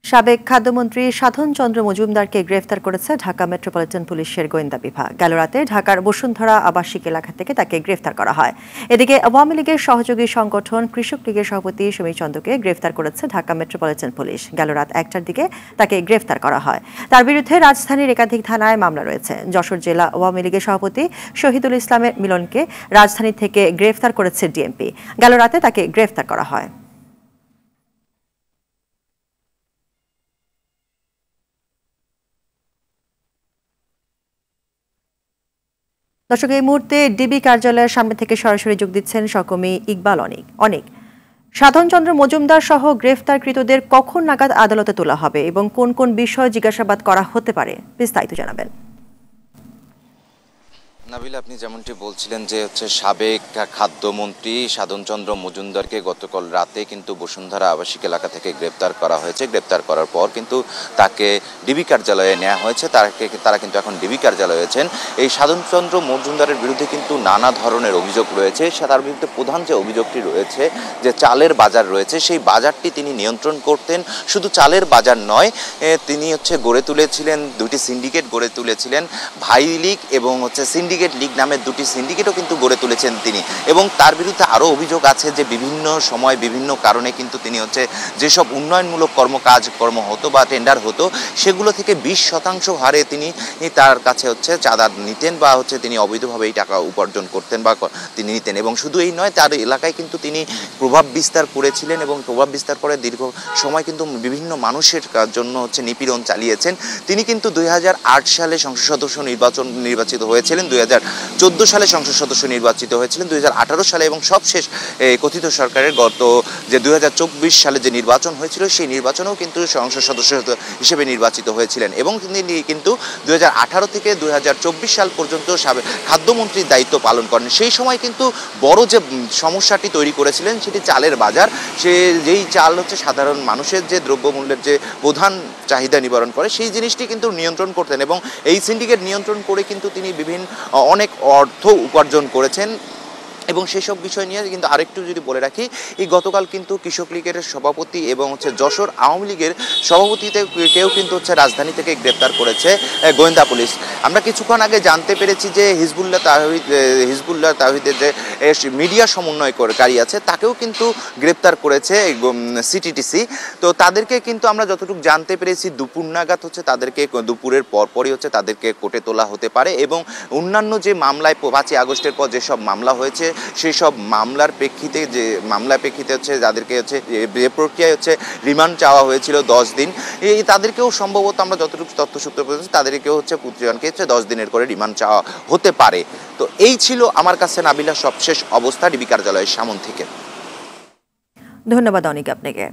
সাবেক খাদ্যমন্ত্রী সাধন চন্দ্র মজুমদারকে গ্রেফতার করেছে ঢাকা মেট্রোপলিটন পুলিশের গোয়েন্দা বিভাগ। গেল রাতে ঢাকার বসুন্ধরা আবাসিক এলাকা থেকে তাকে গ্রেফতার করা হয়। এদিকে আওয়ামী লীগের সহযোগী সংগঠন কৃষক লীগের সভাপতি সমীর চন্দ্রকে গ্রেফতার করেছে ঢাকা মেট্রোপলিটন পুলিশ। গেল রাত ১টার দিকে তাকে গ্রেফতার করা হয়। তার বিরুদ্ধে রাজধানীর একাধিক থানায় মামলা রয়েছে। যশোর জেলা আওয়ামী লীগের সভাপতি শহীদুল ইসলামের মিলনকে রাজধানী থেকে গ্রেফতার করেছে ডিএমপি। গেল রাতে তাকে গ্রেফতার করা হয়। দর্শক, এই মুহূর্তে ডিবি কার্যালয়ের সামনে থেকে সরাসরি যোগ দিচ্ছেন সহকর্মী ইকবাল অনেক। সাধন চন্দ্র মজুমদার সহ গ্রেফতারকৃতদের কখন নাগাদ আদালতে তোলা হবে এবং কোন কোন বিষয় জিজ্ঞাসাবাদ করা হতে পারে, বিস্তারিত জানাবেন। নাবিল, আপনি যেমনটি বলছিলেন যে সাবেক খাদ্যমন্ত্রী সাধন চন্দ্র মজুমদারকে গতকাল রাতে কিন্তু বসুন্ধরা আবাসিক এলাকা থেকে গ্রেপ্তার করা হয়েছে। গ্রেপ্তার করার পর কিন্তু তাকে ডিবি কার্যালয়ে নেওয়া হয়েছে। তারা কিন্তু এখন ডিবি কার্যালয়ে আছেন। এই সাধন চন্দ্র মজুমদারের বিরুদ্ধে কিন্তু নানা ধরনের অভিযোগ রয়েছে। তার বিরুদ্ধে প্রধান যে অভিযোগটি রয়েছে যে চালের বাজার রয়েছে, সেই বাজারটি তিনি নিয়ন্ত্রণ করতেন। শুধু চালের বাজার নয়, তিনি গড়ে তুলেছিলেন দুটি সিন্ডিকেট গড়ে তুলেছিলেন, ভাই লীগ এবং সিন্ডিকেট লীগ নামের দুটি সিন্ডিকেটও কিন্তু গড়ে তুলেছেন তিনি। এবং তার বিরুদ্ধে আরও অভিযোগ আছে যে বিভিন্ন সময় বিভিন্ন কারণে কিন্তু তিনি যেসব উন্নয়নমূলক কর্ম হতো বা টেন্ডার হতো, সেগুলো থেকে 20% হারে তিনি তার কাছে চাঁদা নিতেন বা তিনি অবৈধভাবে এই টাকা উপার্জন করতেন বা তিনি নিতেন। এবং শুধু এই নয়, তার এলাকায় কিন্তু তিনি প্রভাব বিস্তার করেছিলেন এবং প্রভাব বিস্তার করে দীর্ঘ সময় কিন্তু বিভিন্ন মানুষের জন্য নিপীড়ন চালিয়েছেন। তিনি কিন্তু 2008 সালে সংসদ সদস্য নির্বাচিত হয়েছিলেন, 2014 সালে সংসদ সদস্য নির্বাচিত হয়েছিলেন, 2018 সালে এবং সবশেষ কথিত সরকারের গত যে 2024 সালে যে নির্বাচন হয়েছিল, সেই নির্বাচনেও কিন্তু সংসদ সদস্য হিসেবে নির্বাচিত হয়েছিলেন। এবং তিনি কিন্তু 2018 থেকে 2024 সাল পর্যন্ত খাদ্যমন্ত্রীর দায়িত্ব পালন করেন। সেই সময় কিন্তু বড় যে সমস্যাটি তৈরি করেছিলেন সেটি চালের বাজার। যেই চাল সাধারণ মানুষের যে দ্রব্যমূল্যের যে প্রধান চাহিদা নিবারণ করে, সেই জিনিসটি কিন্তু নিয়ন্ত্রণ করতেন। এবং এই সিন্ডিকেট নিয়ন্ত্রণ করে কিন্তু তিনি অনেক অর্থ উপার্জন করেছেন। এবং সেসব বিষয় নিয়ে কিন্তু আরেকটু যদি বলে রাখি, এই গতকাল কিন্তু কৃষক লীগের সভাপতি এবং যশোর আওয়ামী লীগের সভাপতিতে কেউ কিন্তু রাজধানী থেকে গ্রেপ্তার করেছে গোয়েন্দা পুলিশ। আমরা কিছুক্ষণ আগে জানতে পেরেছি যে হিজবুল্লাহ তাওহীদের যে মিডিয়া সমন্বয়কারী আছে, তাকেও কিন্তু গ্রেপ্তার করেছে সিটিটিসি। তো তাদেরকে কিন্তু আমরা যতটুকু জানতে পেরেছি দুপুর নাগাদ তাদেরকে দুপুরের পরপরই তাদেরকে কোর্টে তোলা হতে পারে। এবং অন্যান্য যে মামলায় 5ই আগস্টের পর যেসব মামলা হয়েছে, সেই সব মামলার প্রেক্ষিতে যাদেরকে যে প্রক্রিয়ায় রিমান্ড চাওয়া হয়েছিল 10 দিন, তাদেরকেও সম্ভবত আমরা যতটুকু তথ্য সূত্র পেয়েছি, তাদেরকেও প্রতিজনকে 10 দিনের করে রিমান্ড চাওয়া হতে পারে। তো এই ছিল আমার কাছে নাবিলা সবশেষ অবস্থা ডিবি কার্যালয়ের সামনে থেকে। ধন্যবাদ অনেক আপনাকে।